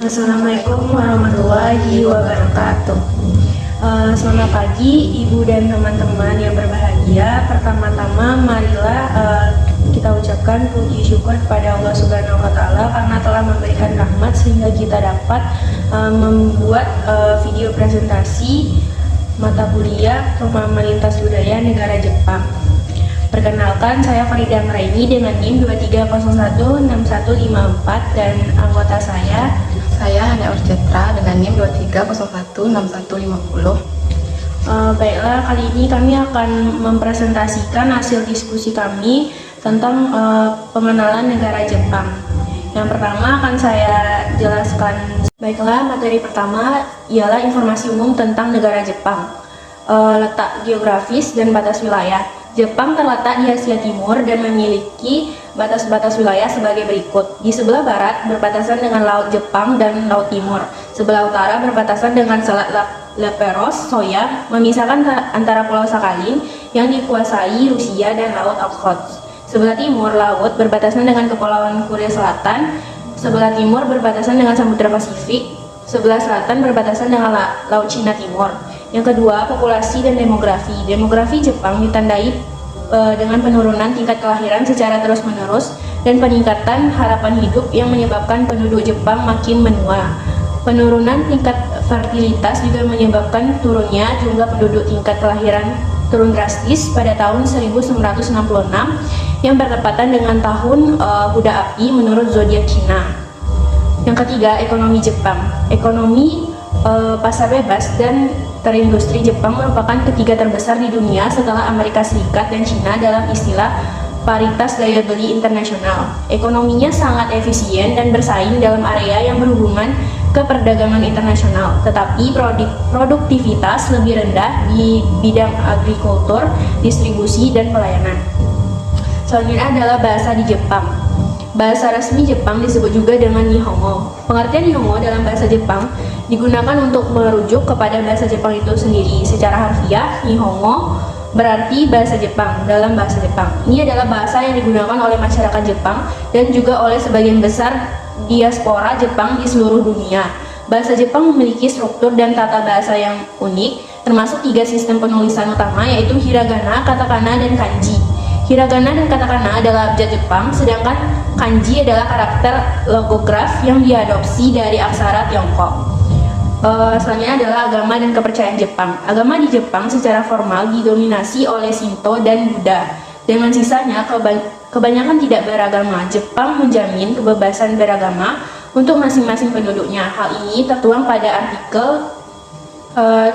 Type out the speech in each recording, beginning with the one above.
Assalamualaikum warahmatullahi wabarakatuh. Selamat pagi Ibu dan teman-teman yang berbahagia. Pertama-tama marilah kita ucapkan puji syukur kepada Allah Subhanahu wa taala karena telah memberikan rahmat sehingga kita dapat membuat video presentasi mata kuliah Pemahaman Lintas Budaya Negara Jepang. Perkenalkan, saya Farida Anggraini dengan NIM 23016154 dan anggota saya Hana Urcetra dengan NIM 23016150. Baiklah, kali ini kami akan mempresentasikan hasil diskusi kami tentang pengenalan negara Jepang. Yang pertama akan saya jelaskan. Baiklah, materi pertama ialah informasi umum tentang negara Jepang. Letak geografis dan batas wilayah. Jepang terletak di Asia Timur dan memiliki batas-batas wilayah sebagai berikut. Di sebelah barat berbatasan dengan Laut Jepang dan Laut Timur. Sebelah utara berbatasan dengan Selat Leperos, Soya, memisahkan antara Pulau Sakhalin yang dikuasai Rusia dan Laut Okhotsk. Sebelah timur laut berbatasan dengan Kepulauan Korea Selatan. Sebelah timur berbatasan dengan Samudra Pasifik. Sebelah selatan berbatasan dengan Laut Cina Timur. Yang kedua, populasi dan demografi. Demografi Jepang ditandai dengan penurunan tingkat kelahiran secara terus-menerus dan peningkatan harapan hidup yang menyebabkan penduduk Jepang makin menua. Penurunan tingkat fertilitas juga menyebabkan turunnya jumlah penduduk. Tingkat kelahiran turun drastis pada tahun 1966 yang bertepatan dengan tahun Kuda Api menurut zodiak Cina. Yang ketiga, ekonomi Jepang. Ekonomi pasar bebas dan terindustri Jepang merupakan ketiga terbesar di dunia setelah Amerika Serikat dan Cina dalam istilah paritas daya beli internasional. Ekonominya sangat efisien dan bersaing dalam area yang berhubungan ke perdagangan internasional, tetapi produktivitas lebih rendah di bidang agrikultur, distribusi, dan pelayanan. Selanjutnya adalah bahasa di Jepang. Bahasa resmi Jepang disebut juga dengan Nihongo. Pengertian Nihongo dalam bahasa Jepang digunakan untuk merujuk kepada bahasa Jepang itu sendiri. Secara harfiah, Nihongo berarti bahasa Jepang dalam bahasa Jepang. Ini adalah bahasa yang digunakan oleh masyarakat Jepang dan juga oleh sebagian besar diaspora Jepang di seluruh dunia. Bahasa Jepang memiliki struktur dan tata bahasa yang unik, termasuk 3 sistem penulisan utama, yaitu hiragana, katakana, dan kanji. Hiragana dan katakana adalah abjad Jepang, sedangkan kanji adalah karakter logograf yang diadopsi dari aksara Tiongkok. Selanjutnya adalah agama dan kepercayaan Jepang. Agama di Jepang secara formal didominasi oleh Shinto dan Buddha. Dengan sisanya, kebanyakan tidak beragama. Jepang menjamin kebebasan beragama untuk masing-masing penduduknya. Hal ini tertuang pada artikel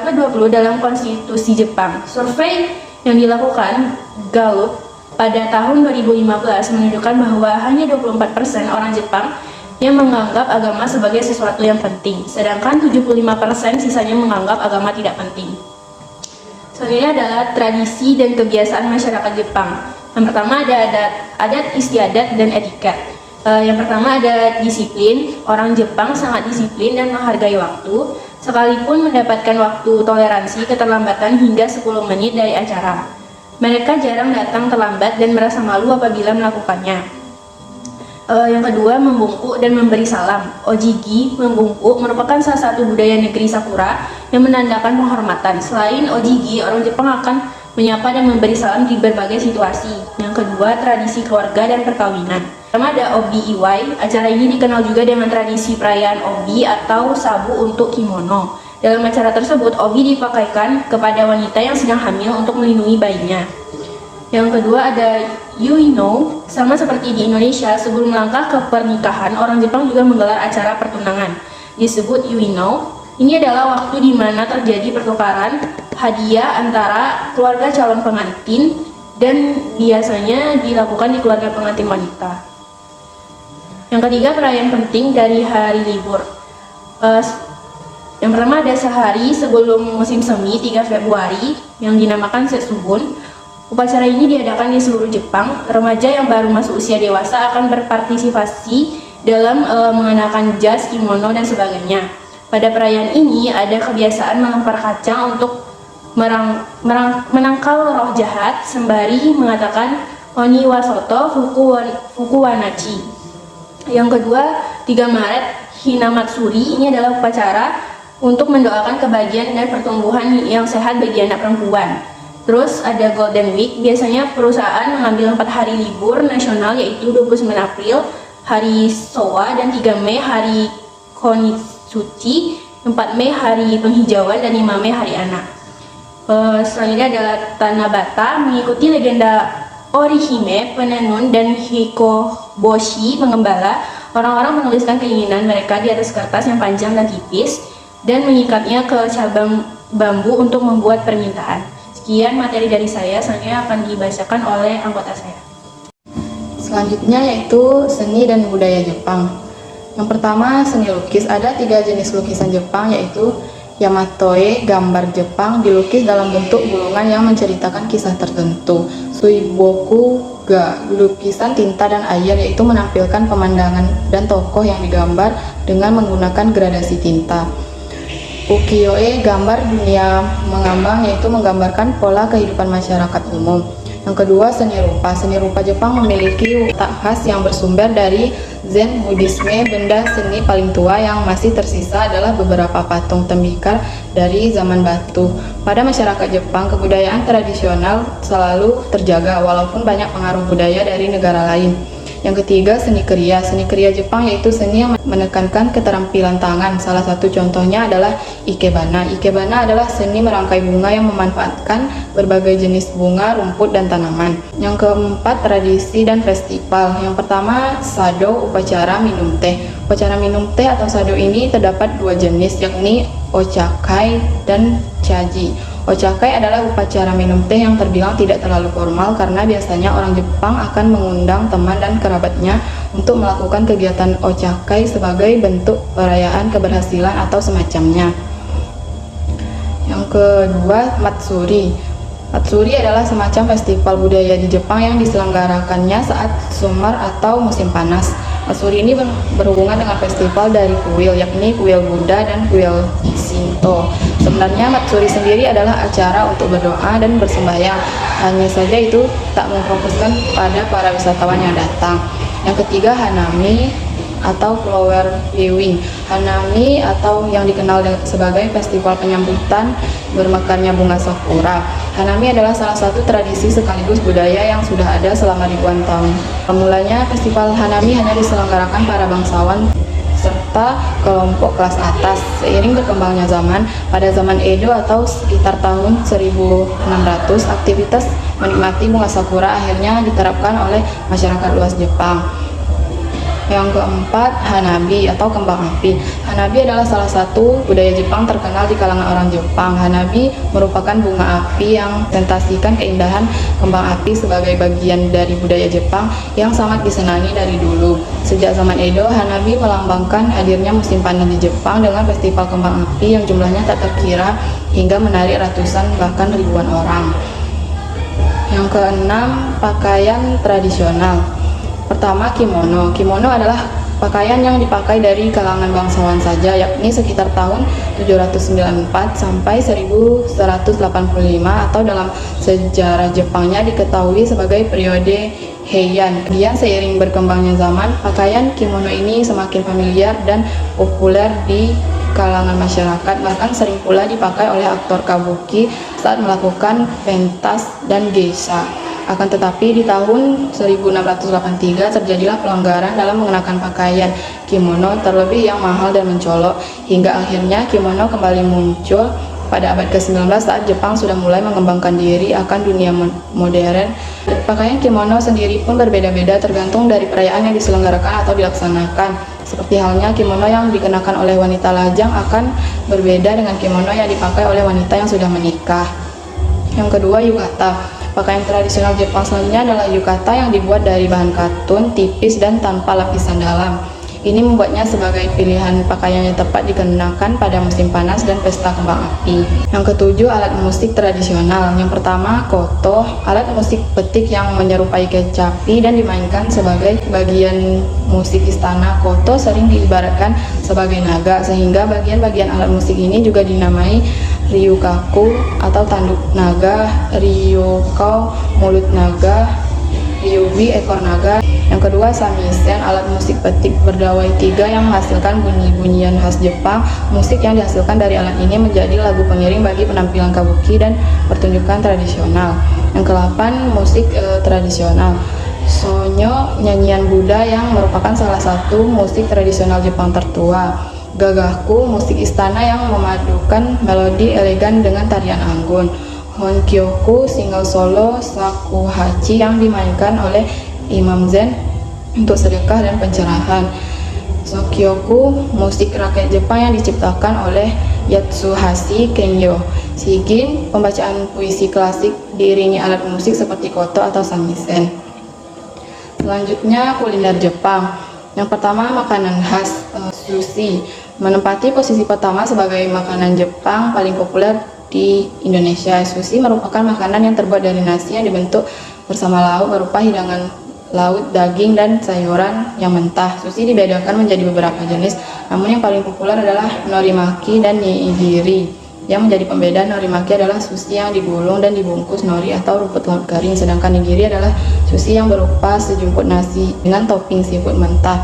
ke-20 dalam konstitusi Jepang. Survei yang dilakukan Gallup pada tahun 2015 menunjukkan bahwa hanya 24% orang Jepang yang menganggap agama sebagai sesuatu yang penting, sedangkan 75% sisanya menganggap agama tidak penting. Selanjutnya adalah tradisi dan kebiasaan masyarakat Jepang. Yang pertama ada adat istiadat dan etiket. Yang pertama ada disiplin. Orang Jepang sangat disiplin dan menghargai waktu, sekalipun mendapatkan waktu toleransi keterlambatan hingga 10 menit dari acara. Mereka jarang datang terlambat dan merasa malu apabila melakukannya. Yang kedua, membungkuk dan memberi salam. Ojigi, membungkuk, merupakan salah satu budaya negeri Sakura yang menandakan penghormatan. Selain ojigi, orang Jepang akan menyapa dan memberi salam di berbagai situasi. Yang kedua, tradisi keluarga dan perkawinan. Pertama ada Obi Iwai. Acara ini dikenal juga dengan tradisi perayaan Obi atau sabu untuk kimono. Dalam acara tersebut, obi dipakaikan kepada wanita yang sedang hamil untuk melindungi bayinya. Yang kedua ada Yuino. Sama seperti di Indonesia, sebelum melangkah ke pernikahan, orang Jepang juga menggelar acara pertunangan, disebut Yuino. Ini adalah waktu di mana terjadi pertukaran hadiah antara keluarga calon pengantin dan biasanya dilakukan di keluarga pengantin wanita. Yang ketiga, perayaan penting dari hari libur. Yang pertama ada sehari sebelum musim semi 3 Februari yang dinamakan Setsubun. Upacara ini diadakan di seluruh Jepang. Remaja yang baru masuk usia dewasa akan berpartisipasi dalam mengenakan jas, kimono, dan sebagainya. Pada perayaan ini ada kebiasaan melempar kacang untuk menangkal roh jahat sembari mengatakan Oni wa Soto Fuku wa Nachi. Yang kedua, 3 Maret Hinamatsuri. Ini adalah upacara untuk mendoakan kebahagiaan dan pertumbuhan yang sehat bagi anak perempuan. Terus ada Golden Week, biasanya perusahaan mengambil 4 hari libur nasional, yaitu 29 April, hari Showa, dan 3 Mei hari Konitsuchi, 4 Mei hari penghijauan, dan 5 Mei hari anak. Selanjutnya adalah Tanabata, mengikuti legenda Orihime, penenun, dan Hikoboshi, pengembala. Orang-orang menuliskan keinginan mereka di atas kertas yang panjang dan tipis, dan mengikatnya ke cabang bambu untuk membuat permintaan. Sekian materi dari saya, selanjutnya akan dibacakan oleh anggota saya. Selanjutnya yaitu seni dan budaya Jepang. Yang pertama, seni lukis. Ada 3 jenis lukisan Jepang, yaitu Yamatoe, gambar Jepang dilukis dalam bentuk gulungan yang menceritakan kisah tertentu. Suiboku ga, lukisan tinta dan air, yaitu menampilkan pemandangan dan tokoh yang digambar dengan menggunakan gradasi tinta. Ukiyo-e, gambar dunia mengambang, yaitu menggambarkan pola kehidupan masyarakat umum. Yang kedua, seni rupa. Seni rupa Jepang memiliki watak khas yang bersumber dari Zen Buddhisme. Benda seni paling tua yang masih tersisa adalah beberapa patung tembikar dari zaman batu. Pada masyarakat Jepang, kebudayaan tradisional selalu terjaga walaupun banyak pengaruh budaya dari negara lain. Yang ketiga, seni kriya. Seni kriya Jepang yaitu seni yang menekankan keterampilan tangan. Salah satu contohnya adalah ikebana. Ikebana adalah seni merangkai bunga yang memanfaatkan berbagai jenis bunga, rumput, dan tanaman. Yang keempat, tradisi dan festival. Yang pertama, sado, upacara minum teh. Upacara minum teh atau sado ini terdapat 2 jenis, yakni ochakai dan chaji. Ochakai adalah upacara minum teh yang terbilang tidak terlalu formal karena biasanya orang Jepang akan mengundang teman dan kerabatnya untuk melakukan kegiatan ochakai sebagai bentuk perayaan keberhasilan atau semacamnya. Yang kedua, matsuri. Matsuri adalah semacam festival budaya di Jepang yang diselenggarakannya saat summer atau musim panas. Matsuri ini berhubungan dengan festival dari kuil, yakni kuil Buddha dan kuil Shinto. Sebenarnya matsuri sendiri adalah acara untuk berdoa dan bersembahyang. Hanya saja itu tak memfokuskan pada para wisatawan yang datang. Yang ketiga, hanami atau flower viewing. Hanami atau yang dikenal sebagai festival penyambutan bermekarnya bunga sakura. Hanami adalah salah satu tradisi sekaligus budaya yang sudah ada selama ribuan tahun. Mulanya festival Hanami hanya diselenggarakan para bangsawan serta kelompok kelas atas. Seiring berkembangnya zaman, pada zaman Edo atau sekitar tahun 1600, aktivitas menikmati bunga sakura akhirnya diterapkan oleh masyarakat luas Jepang. Yang keempat, hanabi atau kembang api. Hanabi adalah salah satu budaya Jepang terkenal di kalangan orang Jepang. Hanabi merupakan bunga api yang presentasikan keindahan kembang api sebagai bagian dari budaya Jepang yang sangat disenangi dari dulu. Sejak zaman Edo, hanabi melambangkan hadirnya musim panas di Jepang dengan festival kembang api yang jumlahnya tak terkira hingga menarik ratusan bahkan ribuan orang. Yang keenam, pakaian tradisional. Pertama, kimono. Kimono adalah pakaian yang dipakai dari kalangan bangsawan saja, yakni sekitar tahun 794 sampai 1185 atau dalam sejarah Jepangnya diketahui sebagai periode Heian. Kemudian seiring berkembangnya zaman, pakaian kimono ini semakin familiar dan populer di kalangan masyarakat, bahkan sering pula dipakai oleh aktor kabuki saat melakukan pentas dan geisha. Akan tetapi di tahun 1683 terjadilah pelonggaran dalam mengenakan pakaian kimono, terlebih yang mahal dan mencolok, hingga akhirnya kimono kembali muncul pada abad ke-19 saat Jepang sudah mulai mengembangkan diri akan dunia modern. Pakaian kimono sendiri pun berbeda-beda tergantung dari perayaan yang diselenggarakan atau dilaksanakan. Seperti halnya kimono yang dikenakan oleh wanita lajang akan berbeda dengan kimono yang dipakai oleh wanita yang sudah menikah. Yang kedua, yukata. Pakaian tradisional Jepang selanjutnya adalah yukata yang dibuat dari bahan katun, tipis, dan tanpa lapisan dalam. Ini membuatnya sebagai pilihan pakaian yang tepat dikenakan pada musim panas dan pesta kembang api. Yang ketujuh, alat musik tradisional. Yang pertama, koto, alat musik petik yang menyerupai kecapi dan dimainkan sebagai bagian musik istana. Koto sering diibaratkan sebagai naga, sehingga bagian-bagian alat musik ini juga dinamai ryukaku atau tanduk naga, ryoko mulut naga, Ryubi, ekor naga. Yang kedua, samisen, alat musik petik berdawai 3 yang menghasilkan bunyi-bunyian khas Jepang. Musik yang dihasilkan dari alat ini menjadi lagu pengiring bagi penampilan kabuki dan pertunjukan tradisional. Yang ke-8, musik tradisional. Sonyo, nyanyian Buddha yang merupakan salah satu musik tradisional Jepang tertua. Gagaku, musik istana yang memadukan melodi elegan dengan tarian anggun. Honkyoku, single solo shakuhachi yang dimainkan oleh Imam Zen untuk sedekah dan pencerahan. Sokyoku, musik rakyat Jepang yang diciptakan oleh Yatsuhashi Kenjo. Shigin, pembacaan puisi klasik diiringi alat musik seperti koto atau samisen. Selanjutnya, kuliner Jepang. Yang pertama, makanan khas sushi, menempati posisi pertama sebagai makanan Jepang paling populer di Indonesia. Sushi merupakan makanan yang terbuat dari nasi yang dibentuk bersama lauk berupa hidangan laut, daging, dan sayuran yang mentah. Sushi dibedakan menjadi beberapa jenis, namun yang paling populer adalah norimaki dan nigiri. Yang menjadi pembeda, norimaki adalah sushi yang digulung dan dibungkus nori atau rumput laut garing, sedangkan nigiri adalah sushi yang berupa sejumput nasi dengan topping seafood mentah.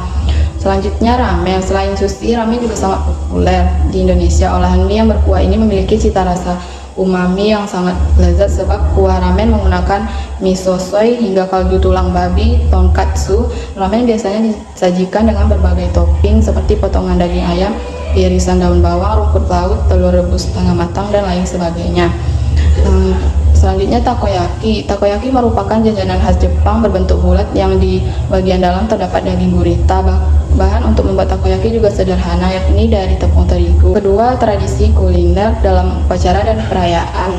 Selanjutnya, ramen. Selain sushi, ramen juga sangat populer di Indonesia. Olahan mie yang berkuah ini memiliki cita rasa umami yang sangat lezat sebab kuah ramen menggunakan miso soy hingga kaldu tulang babi tonkatsu. Ramen biasanya disajikan dengan berbagai topping seperti potongan daging ayam, irisan daun bawang, rumput laut, telur rebus setengah matang, dan lain sebagainya. Selanjutnya, takoyaki. Takoyaki merupakan jajanan khas Jepang berbentuk bulat yang di bagian dalam terdapat daging gurita. Bahan untuk membuat takoyaki juga sederhana, yakni dari tepung terigu. Kedua, tradisi kuliner dalam upacara dan perayaan.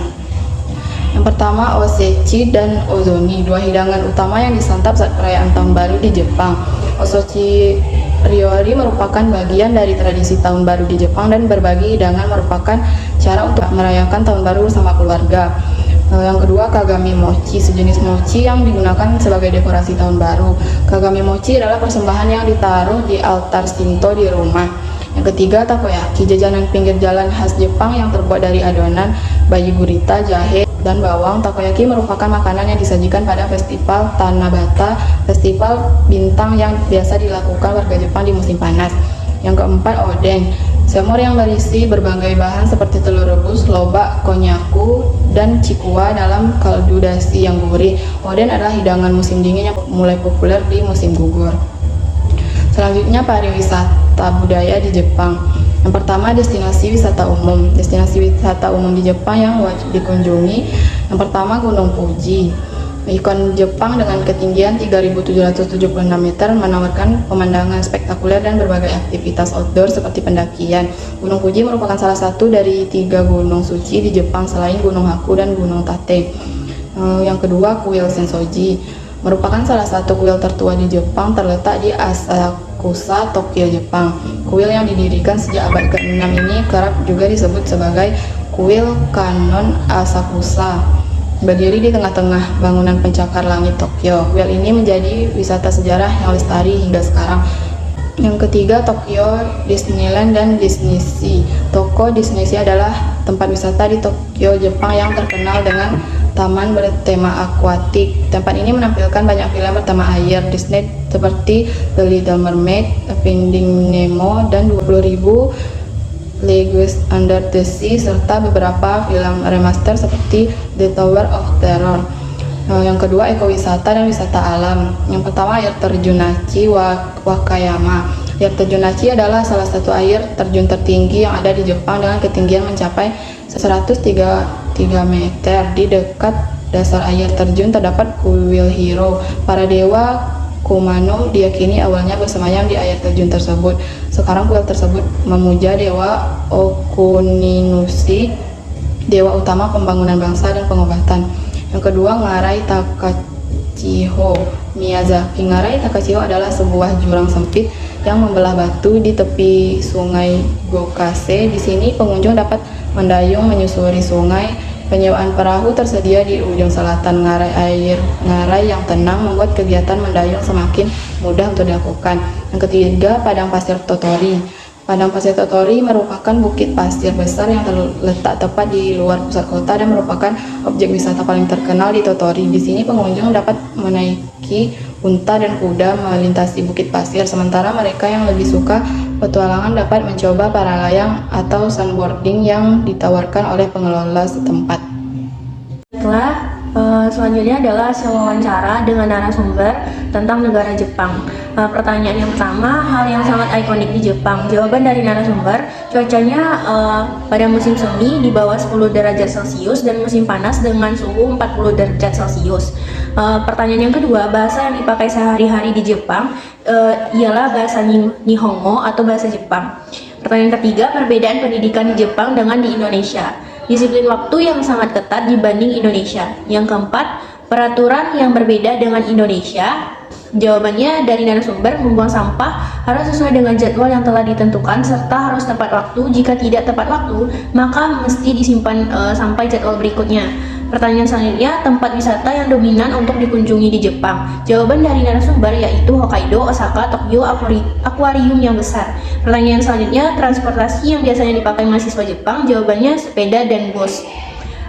Yang pertama, osechi dan ozoni, dua hidangan utama yang disantap saat perayaan tahun baru di Jepang. Osechi ryori merupakan bagian dari tradisi tahun baru di Jepang, dan berbagi hidangan merupakan cara untuk merayakan tahun baru bersama keluarga. Yang kedua, kagami mochi, sejenis mochi yang digunakan sebagai dekorasi tahun baru. Kagami mochi adalah persembahan yang ditaruh di altar Shinto di rumah. Yang ketiga, takoyaki, jajanan pinggir jalan khas Jepang yang terbuat dari adonan bayi gurita, jahe, dan bawang. Takoyaki merupakan makanan yang disajikan pada festival Tanabata, festival bintang yang biasa dilakukan warga Jepang di musim panas. Yang keempat, oden, semur yang berisi berbagai bahan seperti telur rebus, lobak, konnyaku, dan cikua dalam kaldu dashi yang gurih. Oden adalah hidangan musim dingin yang mulai populer di musim gugur. Selanjutnya, pariwisata budaya di Jepang. Yang pertama, destinasi wisata umum. Destinasi wisata umum di Jepang yang wajib dikunjungi. Yang pertama, Gunung Fuji. Ikon Jepang dengan ketinggian 3.776 meter menawarkan pemandangan spektakuler dan berbagai aktivitas outdoor seperti pendakian. Gunung Fuji merupakan salah satu dari 3 gunung suci di Jepang selain Gunung Haku dan Gunung Tate. Yang kedua, kuil Sensoji merupakan salah satu kuil tertua di Jepang, terletak di Asakusa, Tokyo, Jepang. Kuil yang didirikan sejak abad ke-6 ini kerap juga disebut sebagai kuil Kanon Asakusa. Berdiri di tengah-tengah bangunan pencakar langit Tokyo, kuil ini menjadi wisata sejarah yang lestari hingga sekarang. Yang ketiga, Tokyo Disneyland dan Disney Sea. Toko Disney Sea adalah tempat wisata di Tokyo, Jepang yang terkenal dengan taman bertema akuatik. Tempat ini menampilkan banyak film bertema air Disney seperti The Little Mermaid, Finding Nemo, dan 20.000 Leagues Under the Sea, serta beberapa film remaster seperti The Tower of Terror. Yang kedua, ekowisata dan wisata alam. Yang pertama, air terjun Nachi Wakayama. Air terjun Nachi adalah salah satu air terjun tertinggi yang ada di Jepang dengan ketinggian mencapai 133 meter. Di dekat dasar air terjun terdapat kuil Hiro. Para dewa Kumano diyakini awalnya bersemayam di air terjun tersebut. Sekarang kuil tersebut memuja dewa Okuninushi, dewa utama pembangunan bangsa dan pengobatan. Yang kedua, Ngarai Takachiho, Miyazaki. Ngarai Takachiho adalah sebuah jurang sempit yang membelah batu di tepi sungai Gokase. Di sini pengunjung dapat mendayung menyusuri sungai. Penyewaan perahu tersedia di ujung selatan Ngarai. Air Ngarai yang tenang membuat kegiatan mendayung semakin mudah untuk dilakukan. Yang ketiga, padang pasir Totori. Padang Pasir Totori merupakan bukit pasir besar yang terletak tepat di luar pusat kota dan merupakan objek wisata paling terkenal di Totori. Di sini pengunjung dapat menaiki unta dan kuda melintasi bukit pasir, sementara mereka yang lebih suka petualangan dapat mencoba para layang atau sandboarding yang ditawarkan oleh pengelola setempat. Selanjutnya adalah hasil wawancara dengan narasumber tentang negara Jepang. Pertanyaan yang pertama, hal yang sangat ikonik di Jepang. Jawaban dari narasumber, cuacanya pada musim semi di bawah 10 derajat Celcius dan musim panas dengan suhu 40 derajat Celcius. Pertanyaan yang kedua, bahasa yang dipakai sehari-hari di Jepang ialah bahasa Nihongo atau bahasa Jepang. Pertanyaan ketiga, perbedaan pendidikan di Jepang dengan di Indonesia. Disiplin waktu yang sangat ketat dibanding Indonesia. Yang keempat, peraturan yang berbeda dengan Indonesia. Jawabannya dari narasumber, membuang sampah harus sesuai dengan jadwal yang telah ditentukan serta harus tepat waktu. Jika tidak tepat waktu, maka mesti disimpan sampai jadwal berikutnya. Pertanyaan selanjutnya, tempat wisata yang dominan untuk dikunjungi di Jepang. Jawaban dari narasumber yaitu Hokkaido, Osaka, Tokyo, akuarium yang besar. Pertanyaan selanjutnya, transportasi yang biasanya dipakai mahasiswa Jepang. Jawabannya sepeda dan bus.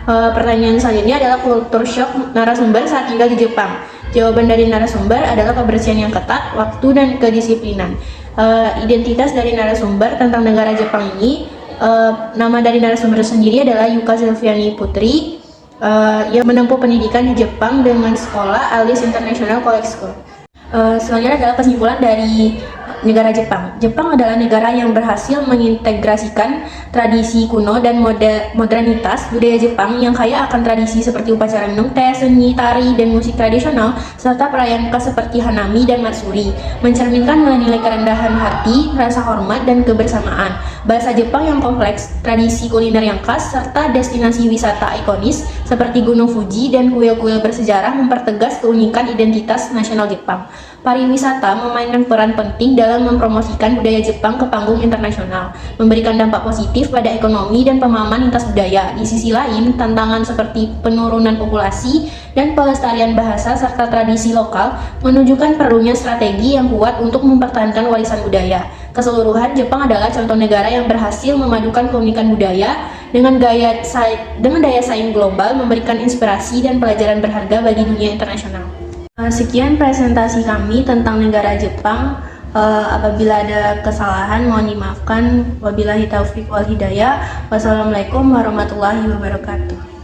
Pertanyaan selanjutnya adalah culture shock narasumber saat tinggal di Jepang. Jawaban dari narasumber adalah kebersihan yang ketat, waktu, dan kedisiplinan. Identitas dari narasumber tentang negara Jepang ini, nama dari narasumber sendiri adalah Yuka Silviani Putri, yang menempuh pendidikan di Jepang dengan sekolah Alice International College School. Selanjutnya adalah kesimpulan dari negara Jepang. Jepang adalah negara yang berhasil mengintegrasikan tradisi kuno dan modernitas budaya Jepang yang kaya akan tradisi seperti upacara minum teh, seni, tari, dan musik tradisional, serta perayaan khas seperti Hanami dan Matsuri, mencerminkan nilai-nilai kerendahan hati, rasa hormat, dan kebersamaan. Bahasa Jepang yang kompleks, tradisi kuliner yang khas, serta destinasi wisata ikonis seperti Gunung Fuji dan kuil-kuil bersejarah mempertegas keunikan identitas nasional Jepang. Pariwisata memainkan peran penting dalam mempromosikan budaya Jepang ke panggung internasional, memberikan dampak positif pada ekonomi dan pemahaman lintas budaya. Di sisi lain, tantangan seperti penurunan populasi dan pelestarian bahasa serta tradisi lokal menunjukkan perlunya strategi yang kuat untuk mempertahankan warisan budaya. Keseluruhan, Jepang adalah contoh negara yang berhasil memadukan keunikan budaya dengan daya saing global, memberikan inspirasi dan pelajaran berharga bagi dunia internasional. Sekian presentasi kami tentang negara Jepang. Apabila ada kesalahan mohon dimaafkan. Wabillahi taufiq wal hidayah. Wassalamualaikum warahmatullahi wabarakatuh.